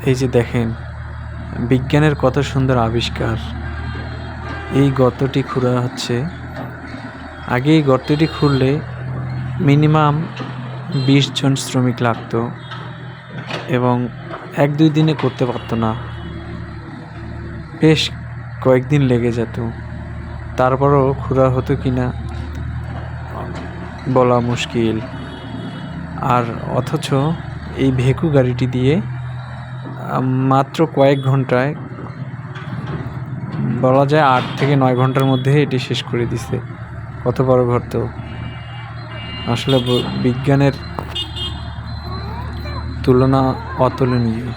এই যে দেখেন, বিজ্ঞানের কত সুন্দর আবিষ্কার। এই গর্তটি খুঁড়া হচ্ছে। আগে এই গর্তটি খুঁড়লে মিনিমাম 20 জন শ্রমিক লাগতো এবং 1-2 দিনে করতে পারতো না, বেশ কয়েকদিন লেগে যেত। তারপরও খুঁড়া হতো কিনা বলা মুশকিল। আর অথচ এই ভেকু গাড়িটি দিয়ে মাত্র কয়েক ঘন্টায়, বলা যায় 8 থেকে 9 ঘন্টার মধ্যে এটি শেষ করে দিছে। কত বড় গর্ত! আসলে বিজ্ঞানের তুলনা অতুলনীয়।